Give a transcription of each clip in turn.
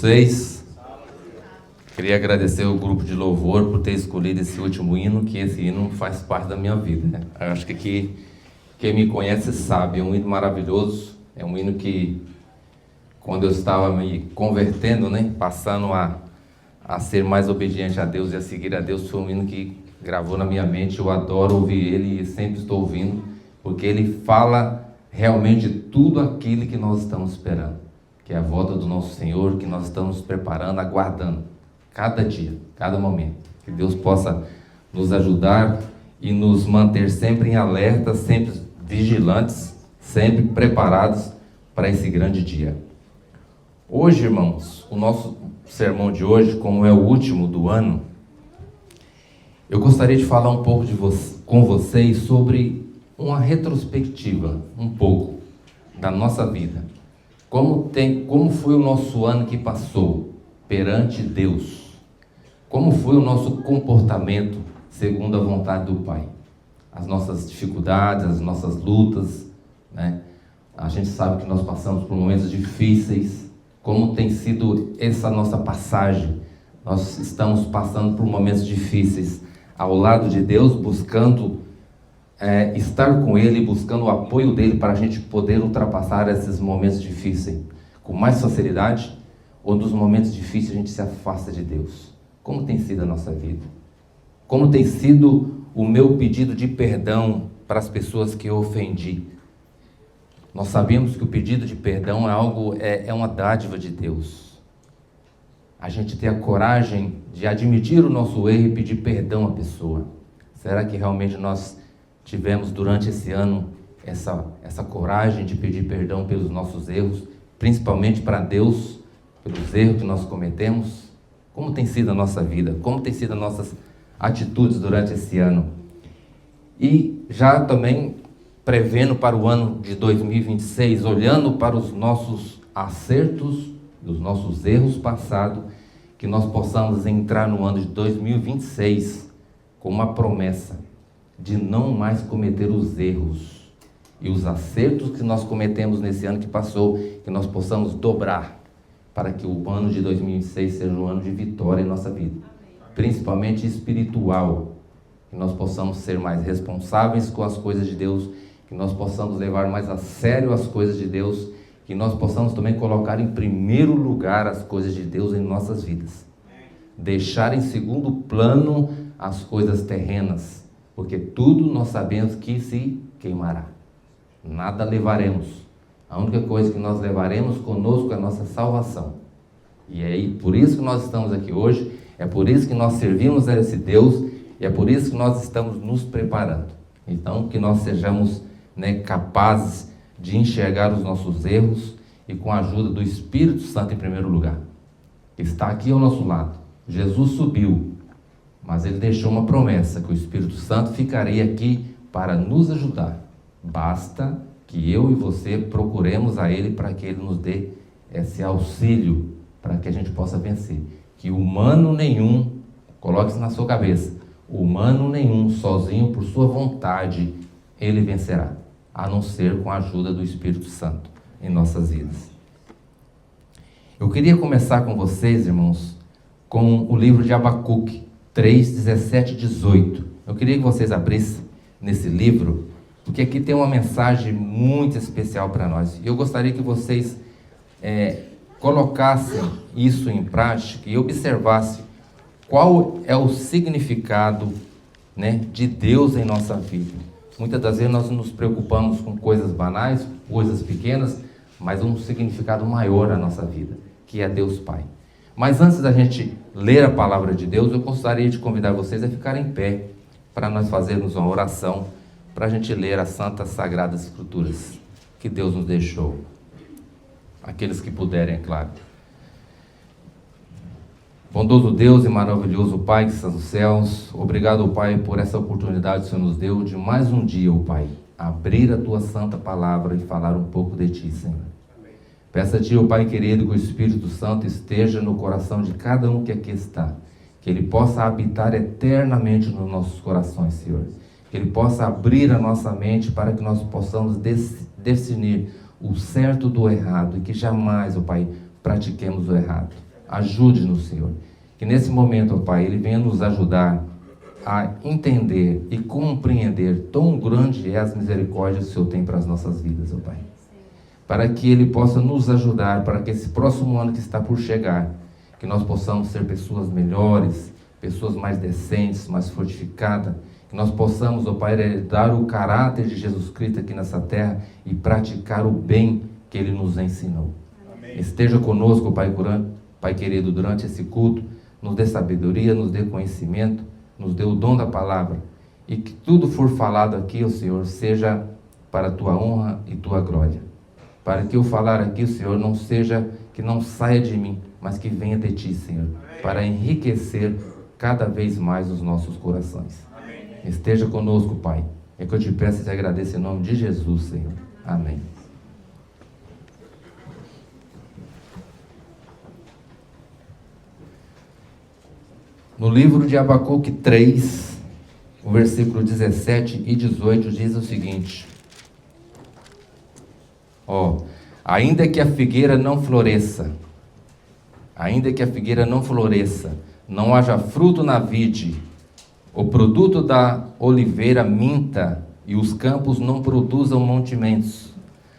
vocês. Queria agradecer o grupo de louvor por ter escolhido esse último hino, que esse hino faz parte da minha vida, né? Eu acho que aqui, quem me conhece sabe, é um hino maravilhoso, é um hino que, quando eu estava me convertendo, né, passando a ser mais obediente a Deus e a seguir a Deus, foi um hino que gravou na minha mente. Eu adoro ouvir ele e sempre estou ouvindo, porque ele fala realmente tudo aquilo que nós estamos esperando, que é a volta do nosso Senhor, que nós estamos preparando, aguardando, cada dia, cada momento. Que Deus possa nos ajudar e nos manter sempre em alerta, sempre vigilantes, sempre preparados para esse grande dia. Hoje, irmãos, o nosso sermão de hoje, como é o último do ano, eu gostaria de falar um pouco com vocês sobre uma retrospectiva, um pouco, da nossa vida. Como foi o nosso ano que passou perante Deus? Como foi o nosso comportamento segundo a vontade do Pai? As nossas dificuldades, as nossas lutas, né? A gente sabe que nós passamos por momentos difíceis. Como tem sido essa nossa passagem? Nós estamos passando por momentos difíceis ao lado de Deus, buscando estar com Ele, buscando o apoio dEle para a gente poder ultrapassar esses momentos difíceis com mais facilidade, ou nos momentos difíceis a gente se afasta de Deus. Como tem sido a nossa vida? Como tem sido o meu pedido de perdão para as pessoas que eu ofendi? Nós sabemos que o pedido de perdão é uma dádiva de Deus. A gente ter a coragem de admitir o nosso erro e pedir perdão à pessoa. Será que realmente nós tivemos durante esse ano essa coragem de pedir perdão pelos nossos erros, principalmente para Deus, pelos erros que nós cometemos? Como tem sido a nossa vida? Como tem sido as nossas atitudes durante esse ano? E já também prevendo para o ano de 2026, olhando para os nossos acertos, os nossos erros passados, que nós possamos entrar no ano de 2026 com uma promessa de não mais cometer os erros e os acertos que nós cometemos nesse ano que passou, que nós possamos dobrar para que o ano de 2026 seja um ano de vitória em nossa vida, principalmente espiritual, que nós possamos ser mais responsáveis com as coisas de Deus, que nós possamos levar mais a sério as coisas de Deus, que nós possamos também colocar em primeiro lugar as coisas de Deus em nossas vidas. Deixar em segundo plano as coisas terrenas, porque tudo nós sabemos que se queimará. Nada levaremos. A única coisa que nós levaremos conosco é a nossa salvação. E é por isso que nós estamos aqui hoje, é por isso que nós servimos a esse Deus, e é por isso que nós estamos nos preparando. Então, que nós sejamos capazes de enxergar os nossos erros e com a ajuda do Espírito Santo em primeiro lugar, que está aqui ao nosso lado. Jesus subiu, mas Ele deixou uma promessa, que o Espírito Santo ficaria aqui para nos ajudar. Basta que eu e você procuremos a Ele para que Ele nos dê esse auxílio, para que a gente possa vencer. Que humano nenhum, coloque isso na sua cabeça, humano nenhum, sozinho por sua vontade, ele vencerá, a não ser com a ajuda do Espírito Santo em nossas vidas. Eu queria começar com vocês, irmãos, com o livro de Abacuque 3, 17 e 18. Eu queria que vocês abrissem nesse livro, porque aqui tem uma mensagem muito especial para nós. E eu gostaria que vocês colocassem isso em prática e observassem qual é o significado, de Deus em nossa vida. Muitas das vezes nós nos preocupamos com coisas banais, coisas pequenas, mas um significado maior na nossa vida, que é Deus Pai. Mas antes da gente ler a palavra de Deus, eu gostaria de convidar vocês a ficarem em pé, para nós fazermos uma oração, para a gente ler as santas sagradas escrituras que Deus nos deixou. Aqueles que puderem, é claro. Bondoso Deus e maravilhoso Pai que está nos céus, obrigado, Pai, por essa oportunidade que o Senhor nos deu de mais um dia, Pai, abrir a Tua santa palavra e falar um pouco de Ti, Senhor. Peço a Ti, Pai querido, que o Espírito Santo esteja no coração de cada um que aqui está, que Ele possa habitar eternamente nos nossos corações, Senhor. Que Ele possa abrir a nossa mente para que nós possamos discernir o certo do errado e que jamais, Pai, pratiquemos o errado. Ajude-nos, Senhor. Que nesse momento, ó Pai, Ele venha nos ajudar a entender e compreender tão grande é as misericórdias que o Senhor tem para as nossas vidas, ó Pai. Para que Ele possa nos ajudar, para que esse próximo ano que está por chegar, que nós possamos ser pessoas melhores, pessoas mais decentes, mais fortificadas, que nós possamos, ó Pai, herdar o caráter de Jesus Cristo aqui nessa terra e praticar o bem que Ele nos ensinou. Amém. Esteja conosco, Pai querido, durante esse culto, nos dê sabedoria, nos dê conhecimento, nos dê o dom da palavra, e que tudo for falado aqui, ó Senhor, seja para a Tua honra e Tua glória. Para que eu falar aqui, Senhor, não seja, que não saia de mim, mas que venha de Ti, Senhor, para enriquecer cada vez mais os nossos corações. Amém. Esteja conosco, Pai. É que eu te peço e te agradeço em nome de Jesus, Senhor. Amém. No livro de Abacuque 3, o versículo 17 e 18 diz o seguinte: ainda que a figueira não floresça, não haja fruto na vide, o produto da oliveira minta, e os campos não produzam mantimentos,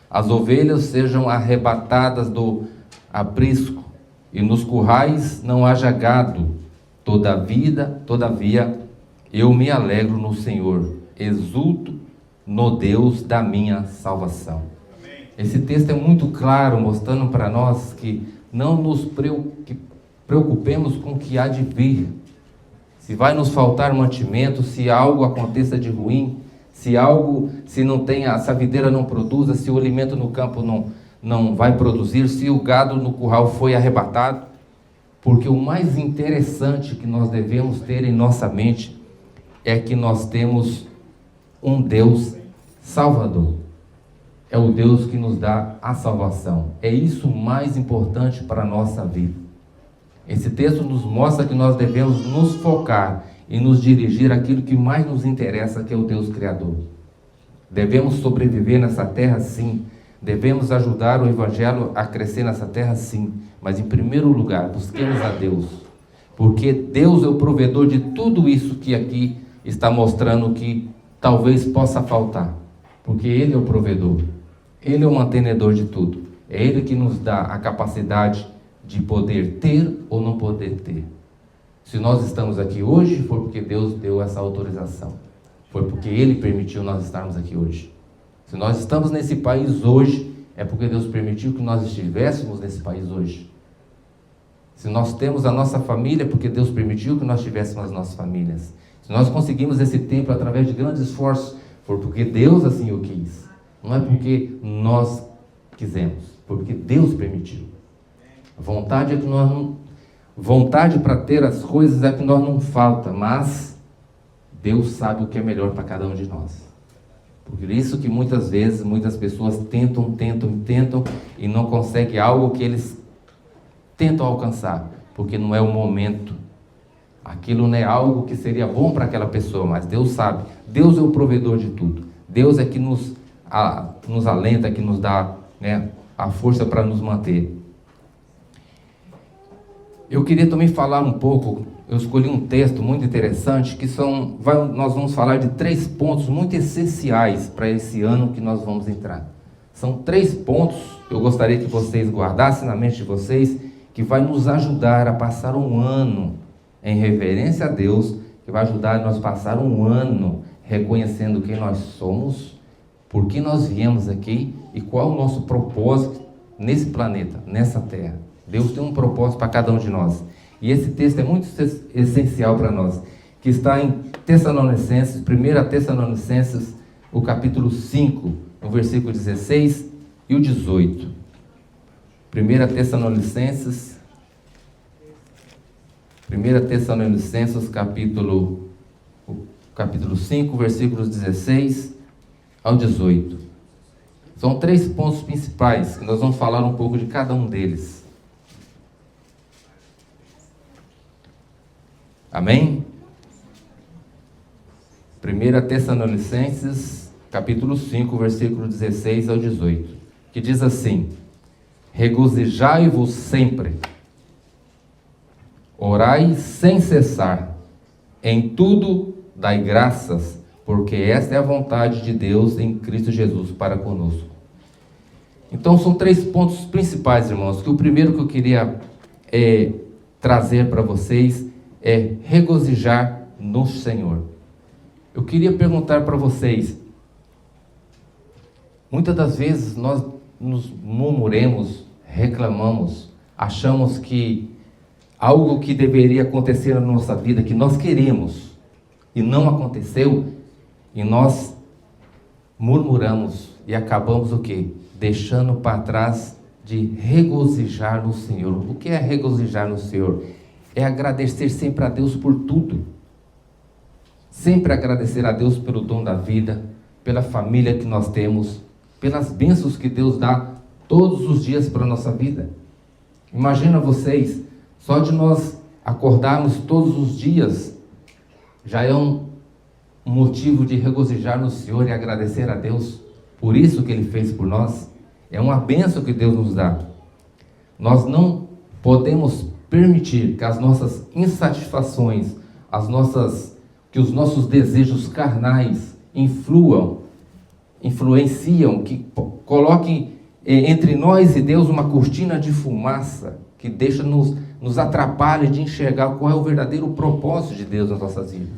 as ovelhas sejam arrebatadas do aprisco, e nos currais não haja gado, todavia eu me alegro no Senhor, exulto no Deus da minha salvação. Amém. Esse texto é muito claro, mostrando para nós que não nos preocupemos com o que há de vir. Se vai nos faltar mantimento, se algo aconteça de ruim, se a videira não produza, se o alimento no campo não vai produzir, se o gado no curral foi arrebatado. Porque o mais interessante que nós devemos ter em nossa mente é que nós temos um Deus Salvador. É o Deus que nos dá a salvação. É isso o mais importante para a nossa vida. Esse texto nos mostra que nós devemos nos focar e nos dirigir àquilo que mais nos interessa, que é o Deus Criador. Devemos sobreviver nessa terra, sim. Devemos ajudar o Evangelho a crescer nessa terra, sim. Mas, em primeiro lugar, busquemos a Deus. Porque Deus é o provedor de tudo isso que aqui está mostrando que talvez possa faltar. Porque Ele é o provedor. Ele é o mantenedor de tudo. É Ele que nos dá a capacidade de poder ter ou não poder ter. Se nós estamos aqui hoje, foi porque Deus deu essa autorização. Foi porque Ele permitiu nós estarmos aqui hoje. Se nós estamos nesse país hoje, é porque Deus permitiu que nós estivéssemos nesse país hoje. Se nós temos a nossa família, é porque Deus permitiu que nós tivéssemos as nossas famílias. Se nós conseguimos esse tempo através de grandes esforços, foi porque Deus assim o quis. Não é porque nós quisemos, foi porque Deus permitiu. A vontade é que nós não... Vontade para ter as coisas é que nós não falta, mas Deus sabe o que é melhor para cada um de nós. Por isso que muitas vezes, muitas pessoas tentam e não conseguem algo que eles tentam alcançar, porque não é o momento. Aquilo não é algo que seria bom para aquela pessoa, mas Deus sabe. Deus é o provedor de tudo. Deus é que nos alenta, que nos dá, a força para nos manter. Eu queria também falar um pouco, eu escolhi um texto muito interessante, nós vamos falar de 3 pontos muito essenciais para esse ano que nós vamos entrar. São 3 pontos que eu gostaria que vocês guardassem na mente de vocês, que vai nos ajudar a passar um ano em reverência a Deus, que vai ajudar a nós passar um ano reconhecendo quem nós somos, por que nós viemos aqui e qual o nosso propósito nesse planeta, nessa terra. Deus tem um propósito para cada um de nós. E esse texto é muito essencial para nós, que está em Tessalonicenses, 1 Tessalonicenses, o capítulo 5, o versículo 16 e o 18. 1 Tessalonicenses, capítulo 5, versículos 16 ao 18. São 3 pontos principais, que nós vamos falar um pouco de cada um deles. Amém? 1 Tessalonicenses, capítulo 5, versículo 16 ao 18, que diz assim: regozijai-vos sempre, Orai sem cessar, em tudo dai graças, porque esta é a vontade de Deus em Cristo Jesus para conosco. Então são 3 pontos principais, irmãos, que o primeiro que eu queria trazer para vocês é regozijar no Senhor. Eu queria perguntar para vocês, muitas das vezes nós nos murmuramos, reclamamos, achamos que algo que deveria acontecer na nossa vida, que nós queríamos, e não aconteceu, e nós murmuramos e acabamos o quê? Deixando para trás de regozijar no Senhor. O que é regozijar no Senhor? É agradecer sempre a Deus por tudo. Sempre agradecer a Deus pelo dom da vida, pela família que nós temos, pelas bênçãos que Deus dá todos os dias para a nossa vida. Imagina vocês, só de nós acordarmos todos os dias, já é um motivo de regozijar no Senhor e agradecer a Deus por isso que Ele fez por nós. É uma bênção que Deus nos dá. Nós não podemos permitir que as nossas insatisfações, que os nossos desejos carnais influenciam, que coloquem entre nós e Deus uma cortina de fumaça, que nos atrapalha de enxergar qual é o verdadeiro propósito de Deus nas nossas vidas.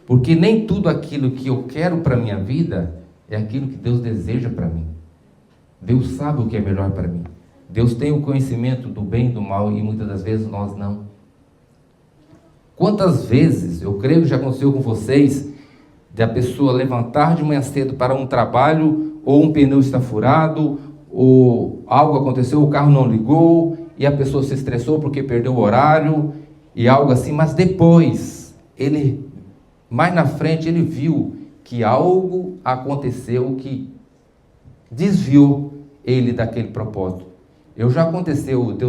Porque nem tudo aquilo que eu quero para a minha vida é aquilo que Deus deseja para mim. Deus sabe o que é melhor para mim. Deus tem o conhecimento do bem e do mal e muitas das vezes nós não. Quantas vezes, eu creio que já aconteceu com vocês, de a pessoa levantar de manhã cedo para um trabalho, ou um pneu está furado, ou algo aconteceu, o carro não ligou, e a pessoa se estressou porque perdeu o horário, e algo assim, mas depois, mais na frente, ele viu que algo aconteceu que desviou ele daquele propósito. Já aconteceu de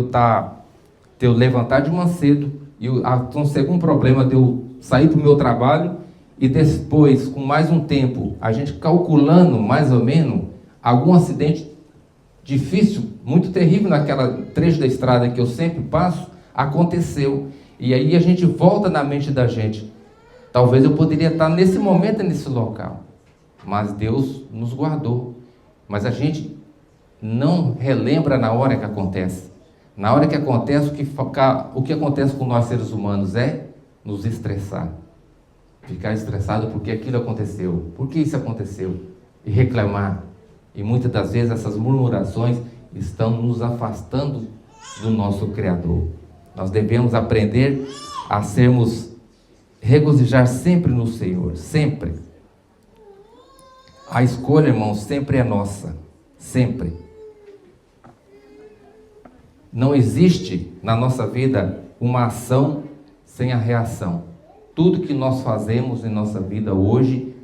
eu levantar de manhã cedo, e aconteceu um problema de eu sair do meu trabalho, e depois, com mais um tempo, a gente calculando mais ou menos, algum acidente difícil, muito terrível naquela trecho da estrada que eu sempre passo, aconteceu. E aí a gente volta na mente da gente. Talvez eu poderia estar nesse momento, nesse local. Mas Deus nos guardou. Mas a gente não relembra na hora que acontece. Na hora que acontece, o que acontece com nós seres humanos é nos estressar. Ficar estressado porque aquilo aconteceu. Por que isso aconteceu? E reclamar. E muitas das vezes essas murmurações estão nos afastando do nosso Criador. Nós devemos aprender a regozijar sempre no Senhor. Sempre. A escolha, irmãos, sempre é nossa. Sempre. Não existe na nossa vida uma ação sem a reação. Tudo que nós fazemos em nossa vida hoje,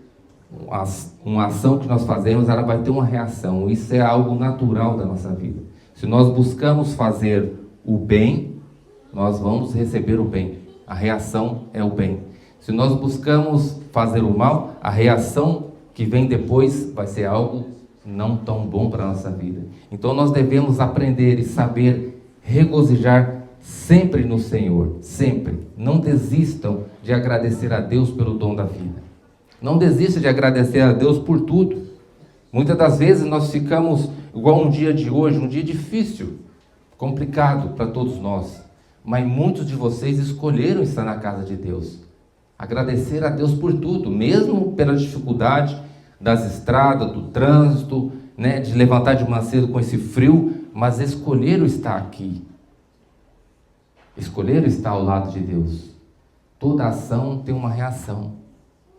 uma ação que nós fazemos, ela vai ter uma reação. Isso é algo natural da nossa vida. Se nós buscamos fazer o bem, nós vamos receber o bem. A reação é o bem. Se nós buscamos fazer o mal, a reação que vem depois vai ser algo não tão bom para a nossa vida. Então nós devemos aprender e saber regozijar sempre no Senhor, sempre. Não desistam de agradecer a Deus pelo dom da vida. Não desistam de agradecer a Deus por tudo. Muitas das vezes nós ficamos igual um dia de hoje, um dia difícil, complicado para todos nós. Mas muitos de vocês escolheram estar na casa de Deus. Agradecer a Deus por tudo, mesmo pela dificuldade das estradas, do trânsito, de levantar de manhã cedo com esse frio, mas escolheram estar aqui. Escolheram estar ao lado de Deus. Toda ação tem uma reação.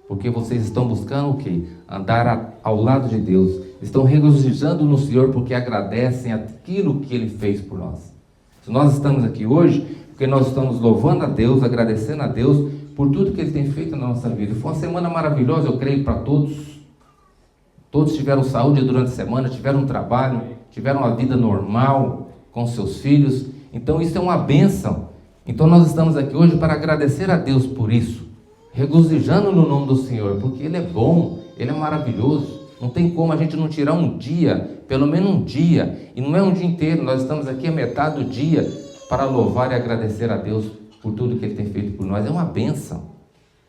Porque vocês estão buscando o quê? Andar ao lado de Deus. Estão regozijando no Senhor porque agradecem aquilo que Ele fez por nós. Se nós estamos aqui hoje, porque nós estamos louvando a Deus, agradecendo a Deus por tudo que Ele tem feito na nossa vida. Foi uma semana maravilhosa, eu creio, para todos. Todos tiveram saúde durante a semana, tiveram um trabalho, tiveram uma vida normal com seus filhos. Então isso é uma bênção. Então nós estamos aqui hoje para agradecer a Deus por isso. Regozijando no nome do Senhor, porque Ele é bom, Ele é maravilhoso. Não tem como a gente não tirar um dia, pelo menos um dia. E não é um dia inteiro, nós estamos aqui a metade do dia para louvar e agradecer a Deus por tudo que Ele tem feito por nós. É uma bênção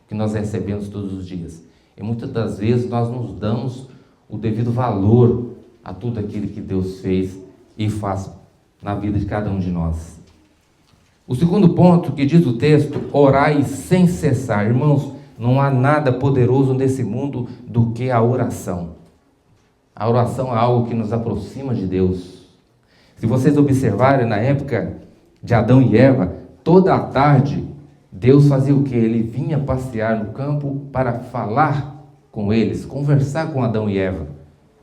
que nós recebemos todos os dias. E muitas das vezes nós nos damos o devido valor a tudo aquilo que Deus fez e faz na vida de cada um de nós. O segundo ponto que diz o texto: orai sem cessar. Irmãos, não há nada poderoso nesse mundo do que a oração. A oração é algo que nos aproxima de Deus. Se vocês observarem, na época de Adão e Eva, toda a tarde, Deus fazia o quê? Ele vinha passear no campo para falar com eles, conversar com Adão e Eva,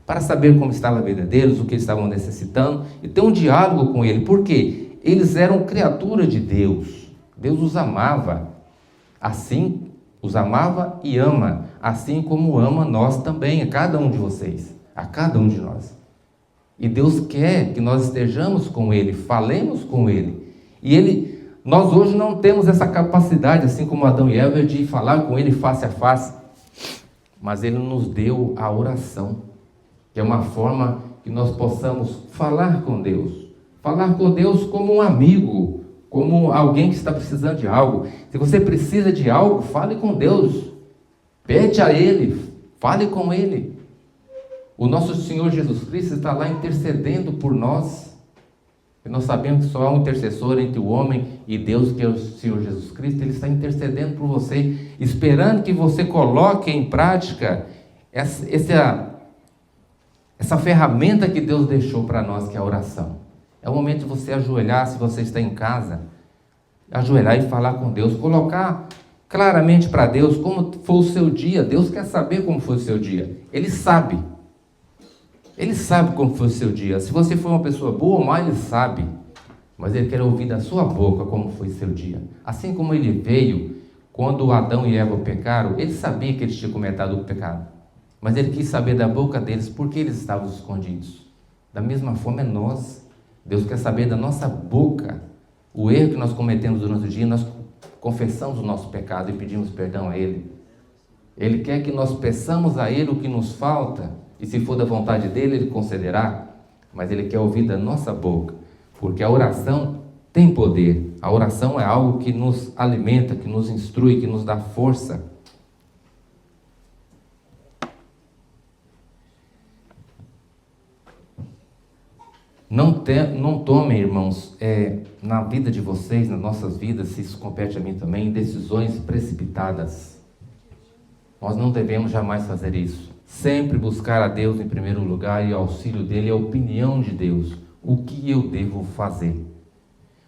para saber como estava a vida deles, o que eles estavam necessitando, e ter um diálogo com ele. Por quê? Eles eram criatura de Deus. Deus os amava. Assim, os amava e ama, assim como ama nós também, a cada um de vocês, a cada um de nós. E Deus quer que nós estejamos com Ele, falemos com Ele. E nós hoje não temos essa capacidade, assim como Adão e Eva, de falar com Ele face a face. Mas Ele nos deu a oração, que é uma forma que nós possamos falar com Deus. Falar com Deus como um amigo, como alguém que está precisando de algo. Se você precisa de algo, fale com Deus. Pede a Ele, fale com Ele. O nosso Senhor Jesus Cristo está lá intercedendo por nós. E nós sabemos que só há um intercessor entre o homem e Deus, que é o Senhor Jesus Cristo. Ele está intercedendo por você, esperando que você coloque em prática essa ferramenta que Deus deixou para nós, que é a oração. É o momento de você ajoelhar, se você está em casa, ajoelhar e falar com Deus, colocar claramente para Deus como foi o seu dia. Deus quer saber como foi o seu dia. Ele sabe. Ele sabe como foi o seu dia. Se você foi uma pessoa boa ou má, Ele sabe. Mas Ele quer ouvir da sua boca como foi o seu dia. Assim como Ele veio quando Adão e Eva pecaram, Ele sabia que eles tinham cometido o pecado. Mas Ele quis saber da boca deles por que eles estavam escondidos. Da mesma forma é nós. Deus quer saber da nossa boca o erro que nós cometemos durante o dia. Nós confessamos o nosso pecado e pedimos perdão a Ele. Ele quer que nós peçamos a Ele o que nos falta. E se for da vontade dEle, Ele concederá. Mas Ele quer ouvir da nossa boca. Porque a oração tem poder. A oração é algo que nos alimenta, que nos instrui, que nos dá força. Não tomem, irmãos, na vida de vocês, nas nossas vidas, se isso compete a mim também, decisões precipitadas. Nós não devemos jamais fazer isso. Sempre buscar a Deus em primeiro lugar e o auxílio dEle, a opinião de Deus. O que eu devo fazer?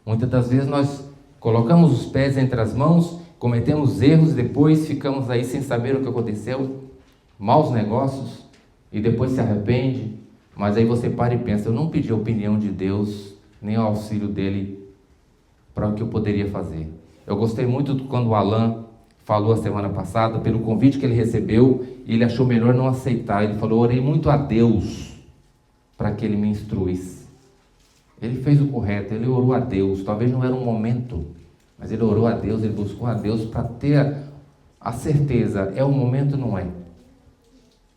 Muitas das vezes nós colocamos os pés entre as mãos, cometemos erros, depois ficamos aí sem saber o que aconteceu, maus negócios, e depois se arrepende. Mas aí você para e pensa: eu não pedi a opinião de Deus, nem o auxílio dEle para o que eu poderia fazer. Eu gostei muito quando o Alan falou a semana passada, pelo convite que ele recebeu, e ele achou melhor não aceitar. Ele falou: orei muito a Deus para que Ele me instruísse. Ele fez o correto, ele orou a Deus. Talvez não era um momento, mas ele orou a Deus, ele buscou a Deus para ter a certeza. É o momento, não é?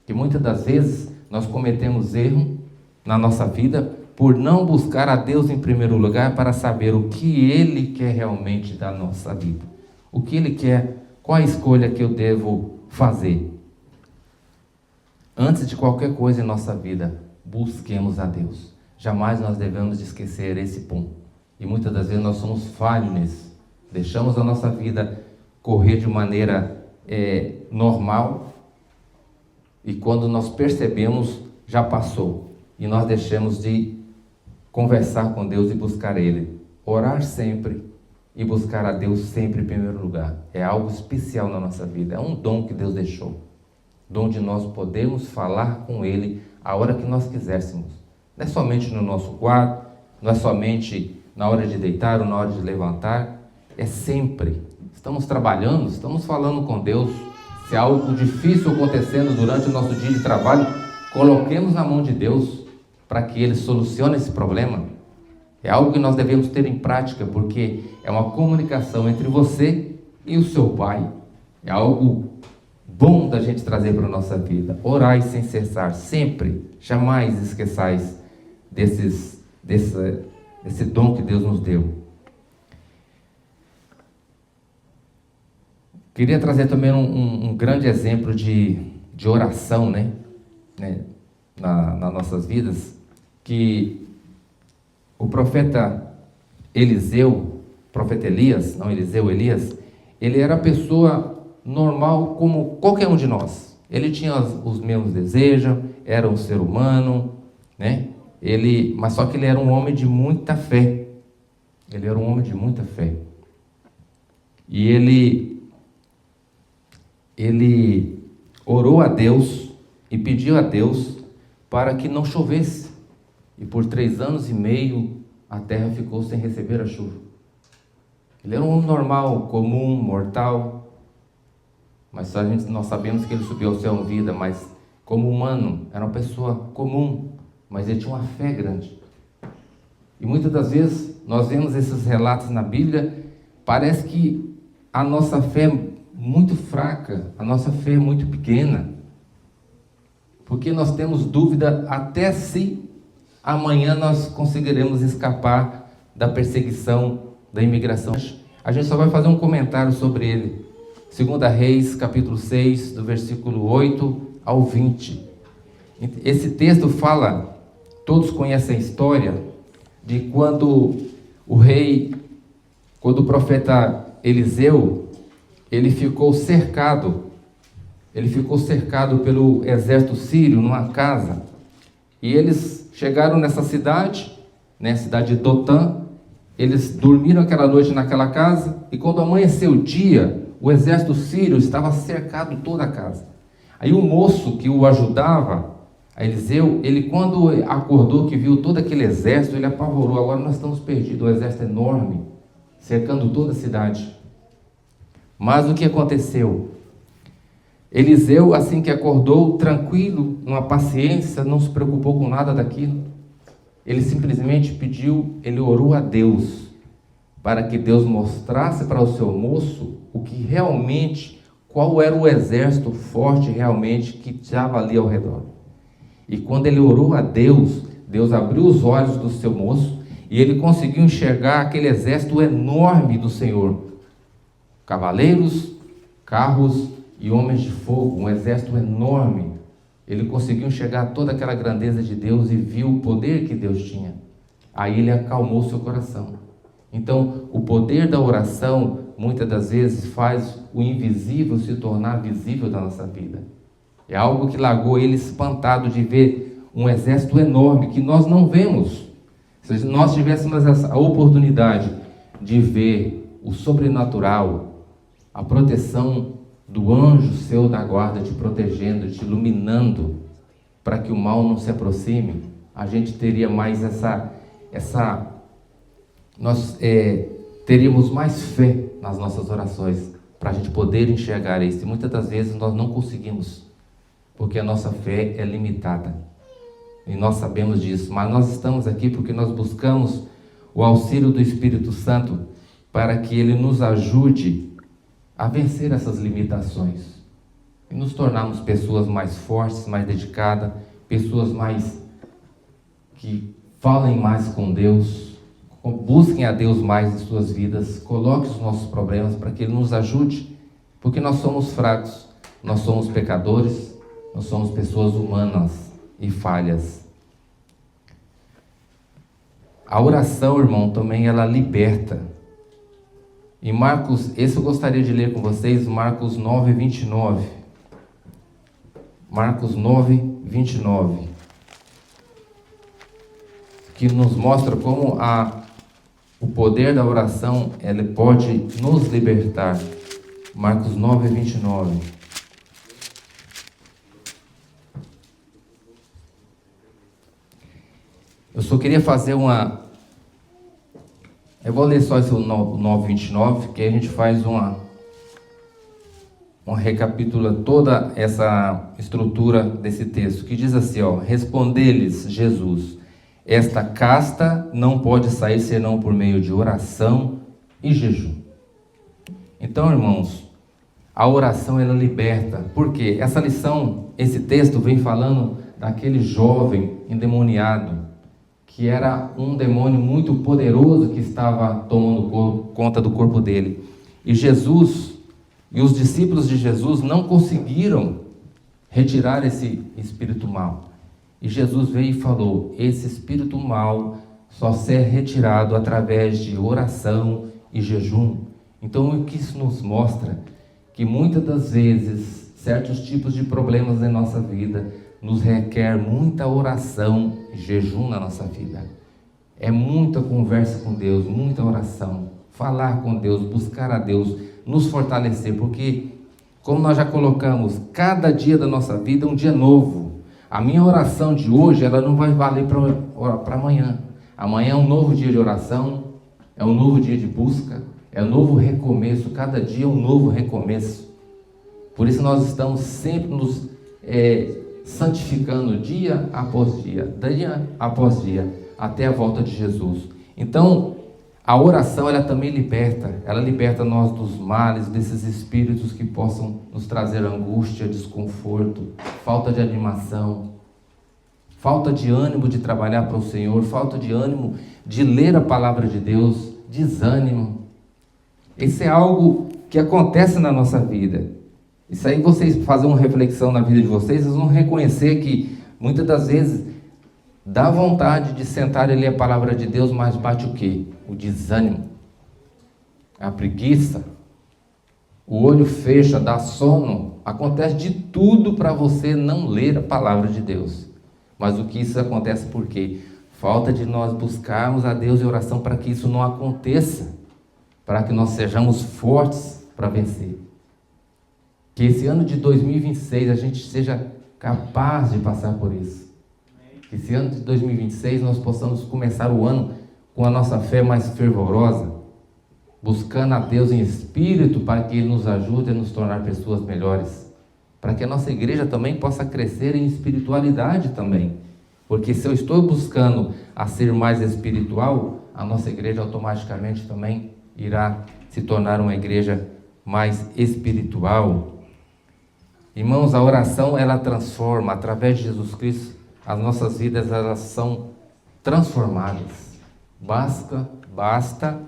Que muitas das vezes nós cometemos erro na nossa vida por não buscar a Deus em primeiro lugar para saber o que Ele quer realmente da nossa vida. O que Ele quer, qual a escolha que eu devo fazer. Antes de qualquer coisa em nossa vida, busquemos a Deus. Jamais nós devemos esquecer esse ponto. E muitas das vezes nós somos falhos nisso. Deixamos a nossa vida correr de maneira normal. E quando nós percebemos, já passou. E nós deixamos de conversar com Deus e buscar Ele. Orar sempre e buscar a Deus sempre em primeiro lugar. É algo especial na nossa vida. É um dom que Deus deixou. Dom de nós podermos falar com Ele a hora que nós quiséssemos. Não é somente no nosso quarto, não é somente na hora de deitar ou na hora de levantar. É sempre. Estamos trabalhando, estamos falando com Deus. Se há algo difícil acontecendo durante o nosso dia de trabalho, coloquemos na mão de Deus para que Ele solucione esse problema. É algo que nós devemos ter em prática, porque é uma comunicação entre você e o seu Pai. É algo bom da gente trazer para a nossa vida. Orai sem cessar, sempre, jamais esqueçais desse dom que Deus nos deu. Queria trazer também um grande exemplo de oração, né? Nas nossas vidas, que o profeta Eliseu, profeta Elias, não Eliseu, Elias, ele era pessoa normal como qualquer um de nós. Ele tinha os mesmos desejos, era um ser humano, né? Mas só que ele era um homem de muita fé. Ele era um homem de muita fé. E ele orou a Deus e pediu a Deus para que não chovesse. E por 3 anos e meio a terra ficou sem receber a chuva. Ele era um homem normal, comum, mortal. Mas nós sabemos que ele subiu ao céu em vida, mas como humano, era uma pessoa comum, mas ele tinha uma fé grande. E muitas das vezes nós vemos esses relatos na Bíblia, parece que a nossa fé é muito fraca, a nossa fé é muito pequena, porque nós temos dúvida até se amanhã nós conseguiremos escapar da perseguição, da imigração. A gente só vai fazer um comentário sobre ele. 2 Reis, capítulo 6, do versículo 8 ao 20. Esse texto fala, todos conhecem a história, de quando o profeta Eliseu, ele ficou cercado pelo exército sírio numa casa, e eles chegaram nessa cidade, né, cidade de Dotã. Eles dormiram aquela noite naquela casa, e quando amanheceu o dia, o exército sírio estava cercado toda a casa. Aí o moço que o ajudava, a Eliseu, ele quando acordou que viu todo aquele exército, ele apavorou. Agora nós estamos perdidos, o exército enorme, cercando toda a cidade. Mas o que aconteceu? Eliseu, assim que acordou, tranquilo, numa paciência, não se preocupou com nada daquilo. Ele simplesmente ele orou a Deus, para que Deus mostrasse para o seu moço qual era o exército forte realmente que estava ali ao redor. E quando ele orou a Deus, Deus abriu os olhos do seu moço, e ele conseguiu enxergar aquele exército enorme do Senhor. Cavaleiros, carros e homens de fogo, um exército enorme. Ele conseguiu enxergar toda aquela grandeza de Deus e viu o poder que Deus tinha. Aí ele acalmou seu coração. Então, o poder da oração, muitas das vezes, faz o invisível se tornar visível da nossa vida. É algo que largou ele espantado de ver um exército enorme que nós não vemos. Se nós tivéssemos essa oportunidade de ver o sobrenatural, a proteção do anjo seu da guarda te protegendo, te iluminando, para que o mal não se aproxime, a gente teria mais nós teríamos mais fé nas nossas orações, para a gente poder enxergar isso. E muitas das vezes nós não conseguimos, porque a nossa fé é limitada, e nós sabemos disso, mas nós estamos aqui porque nós buscamos o auxílio do Espírito Santo, para que ele nos ajude a vencer essas limitações e nos tornarmos pessoas mais fortes, mais dedicadas, pessoas que falem mais com Deus, busquem a Deus mais em suas vidas, coloquem os nossos problemas para que Ele nos ajude, porque nós somos fracos, nós somos pecadores, nós somos pessoas humanas e falhas. A oração, irmão, também ela liberta. Em Marcos, esse eu gostaria de ler com vocês, Marcos 9, 29. Marcos 9, 29. Que nos mostra como o poder da oração, ele pode nos libertar. Marcos 9, 29. Eu só queria fazer eu vou ler só esse 9:29, que aí a gente faz uma recapitula toda essa estrutura desse texto, que diz assim, respondeu-lhes Jesus: esta casta não pode sair senão por meio de oração e jejum. Então, irmãos, a oração ela liberta. Por quê? Essa lição, esse texto vem falando daquele jovem endemoniado, que era um demônio muito poderoso que estava tomando conta do corpo dele. E Jesus, E os discípulos de Jesus não conseguiram retirar esse espírito mau. E Jesus veio e falou: esse espírito mau só ser retirado através de oração e jejum. Então, o que isso nos mostra? Que muitas das vezes, certos tipos de problemas em nossa vida nos requer muita oração e jejum na nossa vida. É muita conversa com Deus, muita oração, falar com Deus, buscar a Deus, nos fortalecer, porque, como nós já colocamos, cada dia da nossa vida é um dia novo. A minha oração de hoje, ela não vai valer para amanhã. Amanhã é um novo dia de oração, é um novo dia de busca, é um novo recomeço, cada dia é um novo recomeço. Por isso nós estamos sempre nos santificando dia após dia até a volta de Jesus. Então, a oração, ela também liberta nós dos males, desses espíritos que possam nos trazer angústia, desconforto, falta de animação, falta de ânimo de trabalhar para o Senhor, falta de ânimo de ler a palavra de Deus, desânimo. Isso é algo que acontece na nossa vida. Isso aí, vocês fazem uma reflexão na vida de vocês vão reconhecer que muitas das vezes dá vontade de sentar e ler a palavra de Deus, mas bate o quê? O desânimo, a preguiça, o olho fecha, dá sono. Acontece de tudo para você não ler a palavra de Deus. Mas o que isso acontece por quê? Falta de nós buscarmos a Deus em oração para que isso não aconteça, para que nós sejamos fortes para vencer. Que esse ano de 2026 a gente seja capaz de passar por isso. Que esse ano de 2026 nós possamos começar o ano com a nossa fé mais fervorosa, buscando a Deus em espírito para que Ele nos ajude a nos tornar pessoas melhores. Para que a nossa igreja também possa crescer em espiritualidade também. Porque se eu estou buscando a ser mais espiritual, a nossa igreja automaticamente também irá se tornar uma igreja mais espiritual. Irmãos, a oração, ela transforma. Através de Jesus Cristo, as nossas vidas, elas são transformadas. Basta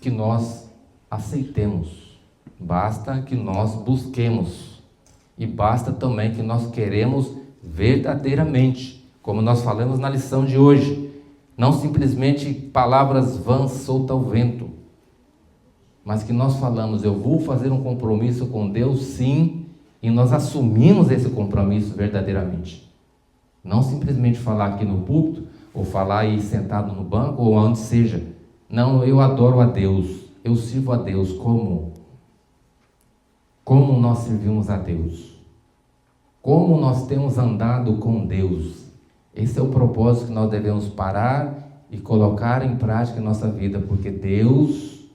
que nós aceitemos. Basta que nós busquemos. E basta também que nós queremos verdadeiramente. Como nós falamos na lição de hoje. Não simplesmente palavras vãs soltas ao vento. Mas que nós falamos: eu vou fazer um compromisso com Deus, sim. E nós assumimos esse compromisso verdadeiramente. Não simplesmente falar aqui no púlpito, ou falar aí sentado no banco, ou onde seja. Não, eu adoro a Deus, eu sirvo a Deus. Como? Como nós servimos a Deus? Como nós temos andado com Deus? Esse é o propósito que nós devemos parar e colocar em prática em nossa vida, porque Deus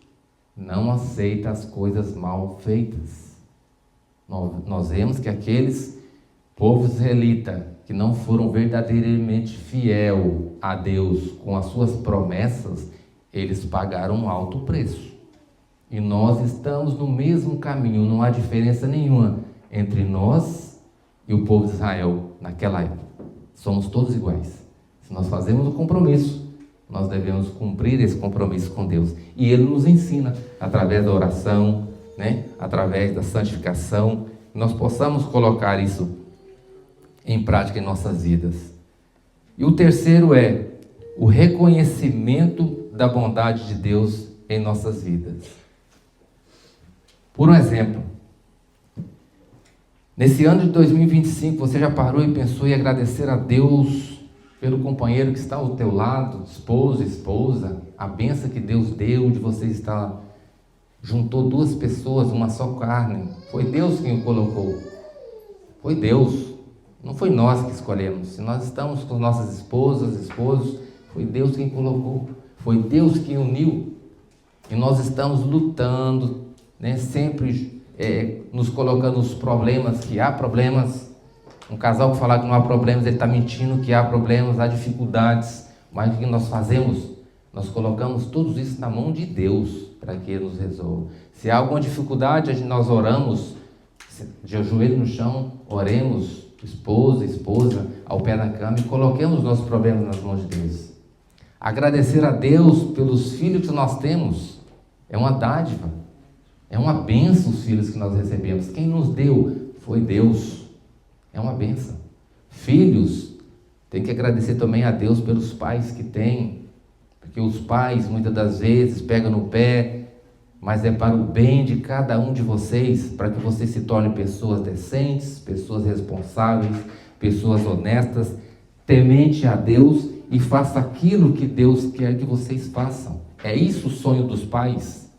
não aceita as coisas mal feitas. Nós vemos que aqueles povo israelita que não foram verdadeiramente fiel a Deus com as suas promessas, eles pagaram um alto preço. E nós estamos no mesmo caminho, não há diferença nenhuma entre nós e o povo de Israel naquela época. Somos todos iguais. Se nós fazemos o compromisso, nós devemos cumprir esse compromisso com Deus. E Ele nos ensina através da oração, através da santificação, nós possamos colocar isso em prática em nossas vidas. E o terceiro é o reconhecimento da bondade de Deus em nossas vidas. Por um exemplo, nesse ano de 2025, você já parou e pensou em agradecer a Deus pelo companheiro que está ao teu lado, esposo, esposa, a bênção que Deus deu de você estar... Juntou duas pessoas, uma só carne. Foi Deus quem o colocou. Foi Deus. Não foi nós que escolhemos. Se nós estamos com nossas esposas, esposos, foi Deus quem colocou. Foi Deus quem uniu. E nós estamos lutando, sempre nos colocando nos problemas, que há problemas. Um casal que falar que não há problemas, ele está mentindo que há problemas, há dificuldades. Mas o que nós fazemos? Nós colocamos tudo isso na mão de Deus, para que Ele nos resolva. Se há alguma dificuldade, nós oramos, de joelho no chão, oremos, esposa, ao pé da cama, e coloquemos os nossos problemas nas mãos de Deus. Agradecer a Deus pelos filhos que nós temos, é uma dádiva. É uma bênção os filhos que nós recebemos. Quem nos deu foi Deus. É uma bênção. Filhos, tem que agradecer também a Deus pelos pais que têm. Porque os pais, muitas das vezes, pegam no pé, mas é para o bem de cada um de vocês, para que vocês se tornem pessoas decentes, pessoas responsáveis, pessoas honestas, temente a Deus e faça aquilo que Deus quer que vocês façam. É isso o sonho dos pais.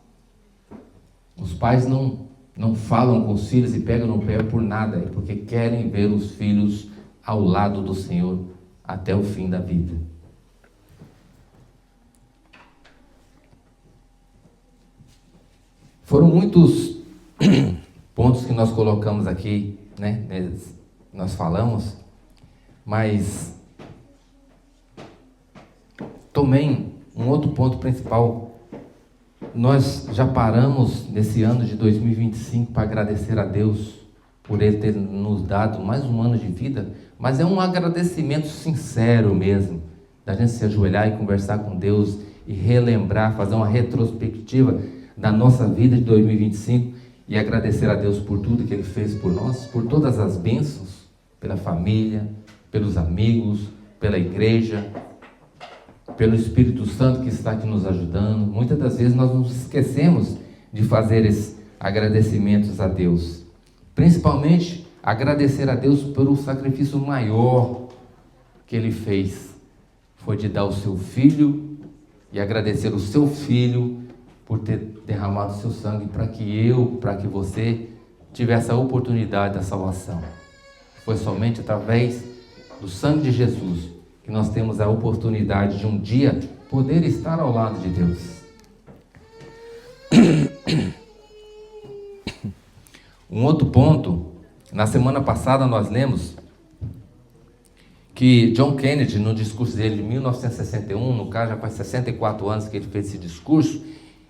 Os pais não falam com os filhos e pegam no pé por nada, é porque querem ver os filhos ao lado do Senhor até o fim da vida. Foram muitos pontos que nós colocamos aqui, né? Nós falamos, mas também um outro ponto principal. Nós já paramos nesse ano de 2025 para agradecer a Deus por Ele ter nos dado mais um ano de vida, mas é um agradecimento sincero mesmo, da gente se ajoelhar e conversar com Deus e relembrar, fazer uma retrospectiva da nossa vida de 2025 e agradecer a Deus por tudo que Ele fez por nós, por todas as bênçãos, pela família, pelos amigos, pela igreja, pelo Espírito Santo que está aqui nos ajudando. Muitas das vezes nós nos esquecemos de fazer esses agradecimentos a Deus. Principalmente agradecer a Deus pelo sacrifício maior que Ele fez. Foi de dar o seu Filho e agradecer o seu Filho por ter derramado o seu sangue para que você tivesse a oportunidade da salvação. Foi somente através do sangue de Jesus que nós temos a oportunidade de um dia poder estar ao lado de Deus. Um outro ponto, na semana passada nós lemos que John Kennedy, no discurso dele de 1961, no caso já faz 64 anos que ele fez esse discurso,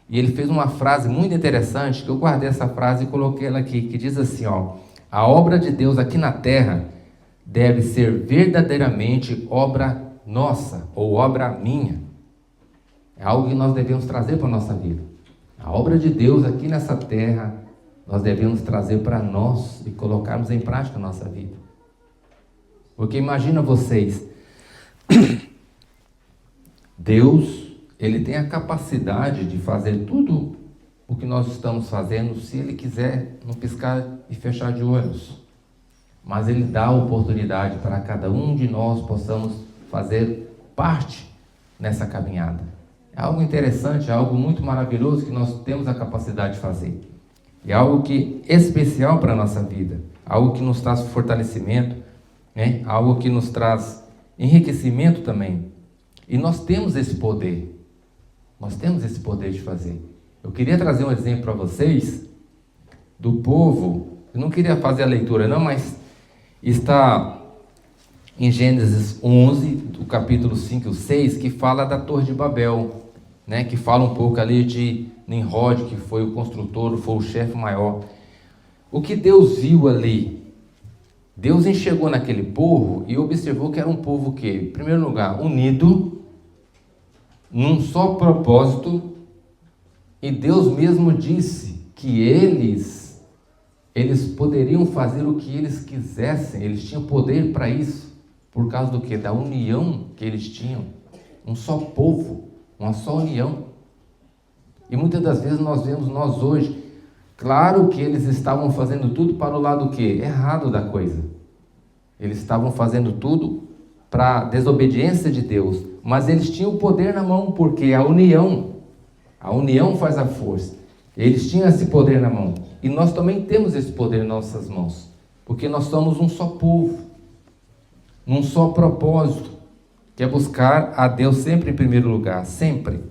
e ele fez uma frase muito interessante, que eu guardei essa frase e coloquei ela aqui, que diz assim, a obra de Deus aqui na terra deve ser verdadeiramente obra nossa, ou obra minha. É algo que nós devemos trazer para a nossa vida. A obra de Deus aqui nessa terra, nós devemos trazer para nós e colocarmos em prática a nossa vida. Porque imagina vocês, Deus, Ele tem a capacidade de fazer tudo o que nós estamos fazendo, se Ele quiser, não piscar e fechar de olhos. Mas Ele dá a oportunidade para cada um de nós possamos fazer parte nessa caminhada. É algo interessante, é algo muito maravilhoso que nós temos a capacidade de fazer. É algo que é especial para a nossa vida, algo que nos traz fortalecimento, né? Algo que nos traz enriquecimento também. E nós temos esse poder. Nós temos esse poder de fazer. Eu queria trazer um exemplo para vocês do povo. Eu não queria fazer a leitura não, mas está em Gênesis 11, do capítulo 5 e 6, que fala da Torre de Babel, né? Que fala um pouco ali de Nimrod, que foi o construtor, foi o chefe maior. O que Deus viu ali? Deus enxergou naquele povo e observou que era um povo que, em primeiro lugar, unido, num só propósito, e Deus mesmo disse que eles poderiam fazer o que eles quisessem, eles tinham poder para isso, por causa do quê? Da união que eles tinham, um só povo, uma só união. E muitas das vezes nós vemos nós hoje, claro que eles estavam fazendo tudo para o lado quê? Errado da coisa. Eles estavam fazendo tudo para a desobediência de Deus, mas eles tinham o poder na mão, porque a união faz a força. Eles tinham esse poder na mão, e nós também temos esse poder em nossas mãos, porque nós somos um só povo, um só propósito, que é buscar a Deus sempre em primeiro lugar, sempre,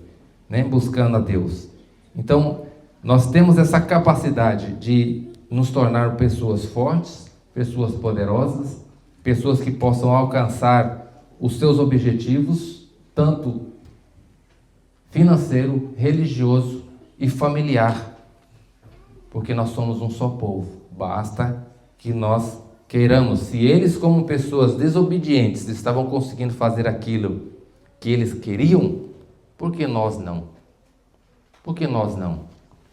né? Buscando a Deus. Então, nós temos essa capacidade de nos tornar pessoas fortes, pessoas poderosas, pessoas que possam alcançar os seus objetivos, tanto financeiro, religioso e familiar, porque nós somos um só povo. Basta que nós queiramos. Se eles, como pessoas desobedientes, estavam conseguindo fazer aquilo que eles queriam, por que nós não? Por que nós não?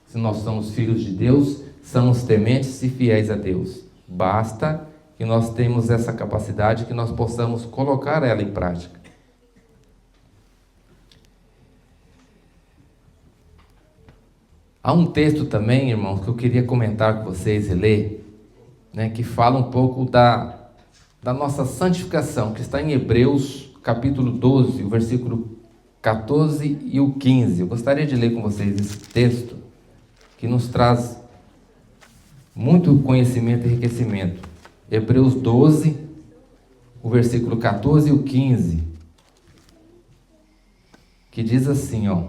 se nós somos filhos de Deus, somos tementes e fiéis a Deus. Basta que nós tenhamos essa capacidade, que nós possamos colocar ela em prática. Há um texto também, irmãos, que eu queria comentar com vocês e ler, né, que fala um pouco da nossa santificação, que está em Hebreus, capítulo 12, o versículo 14 e o 15. Eu gostaria de ler com vocês esse texto, que nos traz muito conhecimento e enriquecimento. Hebreus 12, o versículo 14 e o 15, que diz assim, ó: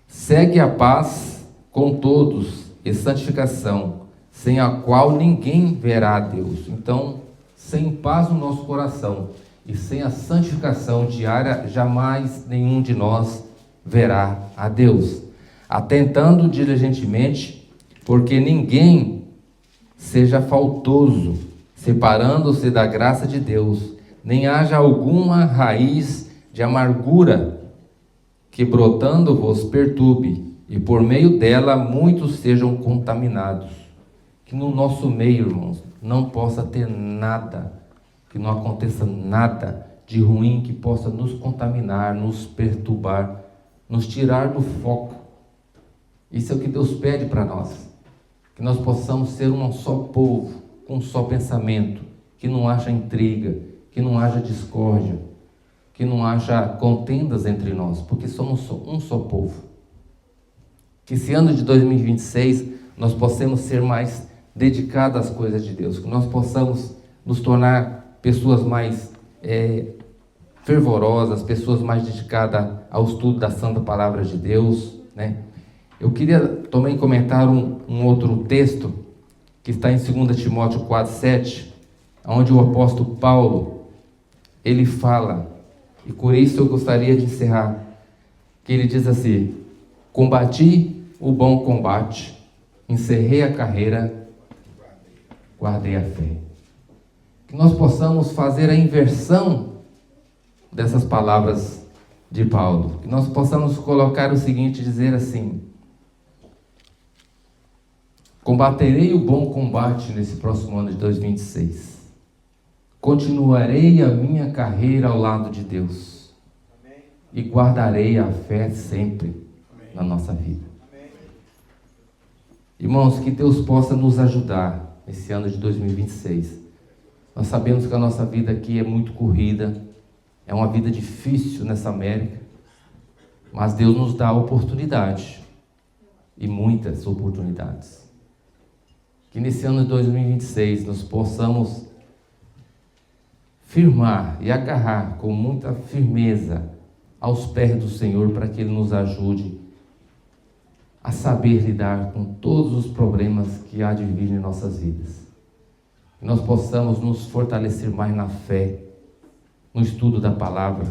segue a paz com todos e santificação, sem a qual ninguém verá a Deus. Então, sem paz no nosso coração e sem a santificação diária, jamais nenhum de nós verá a Deus. Atentando diligentemente, porque ninguém seja faltoso, separando-se da graça de Deus, nem haja alguma raiz de amargura que brotando vos perturbe, e por meio dela muitos sejam contaminados. Que no nosso meio, irmãos, não possa ter nada, que não aconteça nada de ruim que possa nos contaminar, nos perturbar, nos tirar do foco. Isso é o que Deus pede para nós, que nós possamos ser um só povo, com um só pensamento, que não haja intriga, que não haja discórdia, que não haja contendas entre nós, porque somos um só povo. Que esse ano de 2026 nós possamos ser mais dedicados às coisas de Deus, que nós possamos nos tornar pessoas mais fervorosas, pessoas mais dedicadas ao estudo da Santa Palavra de Deus, né? Eu queria também comentar um outro texto, que está em 2 Timóteo 4:7, onde o apóstolo Paulo, ele fala, e por isso eu gostaria de encerrar, que ele diz assim: combati o bom combate, encerrei a carreira, guardei a fé. Que nós possamos fazer a inversão dessas palavras de Paulo, que nós possamos colocar o seguinte, dizer assim: combaterei o bom combate nesse próximo ano de 2026. Continuarei a minha carreira ao lado de Deus. Amém. E guardarei a fé sempre. Amém. Na nossa vida. Amém. Irmãos, que Deus possa nos ajudar nesse ano de 2026. Nós sabemos que a nossa vida aqui é muito corrida, é uma vida difícil nessa América, mas Deus nos dá oportunidade, e muitas oportunidades. Que nesse ano de 2026 nós possamos firmar e agarrar com muita firmeza aos pés do Senhor, para que Ele nos ajude a saber lidar com todos os problemas que há de vir em nossas vidas. Que nós possamos nos fortalecer mais na fé, no estudo da palavra,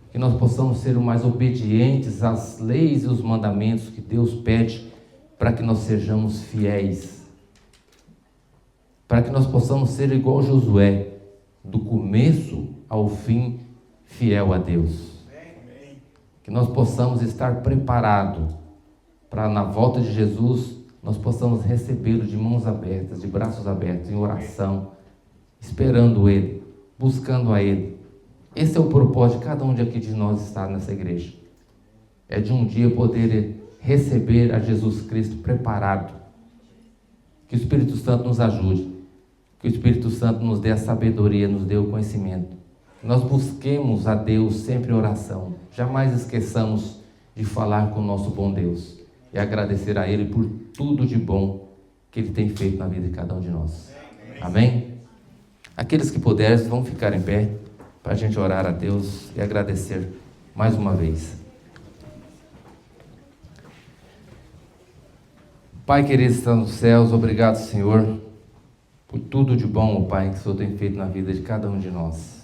que nós possamos ser mais obedientes às leis e os mandamentos que Deus pede, para que nós sejamos fiéis, para que nós possamos ser igual Josué, do começo ao fim, fiel a Deus. Que nós possamos estar preparados para, na volta de Jesus, nós possamos recebê-lo de mãos abertas, de braços abertos, em oração, esperando Ele, buscando a Ele. Esse é o propósito de cada um de aqui de nós estar nessa igreja. É de um dia poder receber a Jesus Cristo preparado. Que o Espírito Santo nos ajude. Que o Espírito Santo nos dê a sabedoria, nos dê o conhecimento. Nós busquemos a Deus sempre em oração. Jamais esqueçamos de falar com o nosso bom Deus. E agradecer a Ele por tudo de bom que Ele tem feito na vida de cada um de nós. Amém? Aqueles que puderem vão ficar em pé para a gente orar a Deus e agradecer mais uma vez. Pai querido, está nos céus, obrigado, Senhor, por tudo de bom, ó Pai, que o Senhor tem feito na vida de cada um de nós.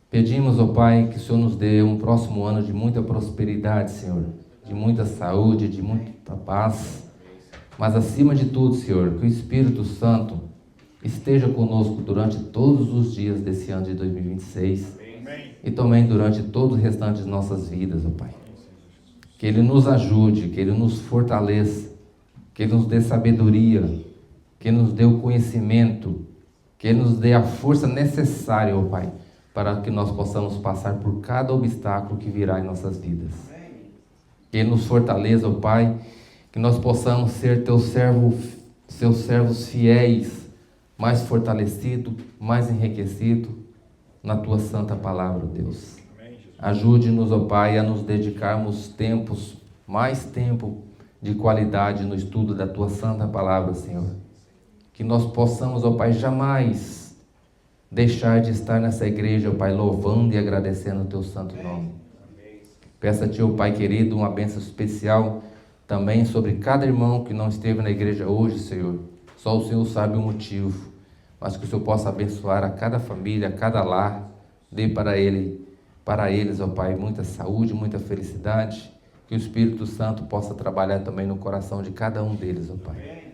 Pedimos, ó Pai, que o Senhor nos dê um próximo ano de muita prosperidade, Senhor, de muita saúde, de muita paz, mas acima de tudo, Senhor, que o Espírito Santo esteja conosco durante todos os dias desse ano de 2026 e também durante todos os restantes de nossas vidas, ó Pai. Que Ele nos ajude, que Ele nos fortaleça, que Ele nos dê sabedoria, que Ele nos dê o conhecimento, que Ele nos dê a força necessária, ó Pai, para que nós possamos passar por cada obstáculo que virá em nossas vidas. Que Ele nos fortaleça, ó Pai, que nós possamos ser seus servos fiéis, mais fortalecidos, mais enriquecidos na Tua santa palavra, Deus. Ajude-nos, ó Pai, a nos dedicarmos mais tempo de qualidade no estudo da Tua santa palavra, Senhor. Que nós possamos, ó Pai, jamais deixar de estar nessa igreja, ó Pai, louvando e agradecendo o Teu santo nome. Peço a Ti, ó Pai querido, uma bênção especial também sobre cada irmão que não esteve na igreja hoje, Senhor. Só o Senhor sabe o motivo, mas que o Senhor possa abençoar a cada família, a cada lar, dê para eles, ó Pai, muita saúde, muita felicidade, que o Espírito Santo possa trabalhar também no coração de cada um deles, ó Pai.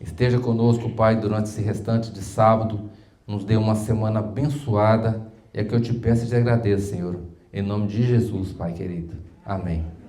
Esteja conosco, Pai, durante esse restante de sábado, nos dê uma semana abençoada, é que eu te peço e te agradeço, Senhor, em nome de Jesus, Pai querido. Amém.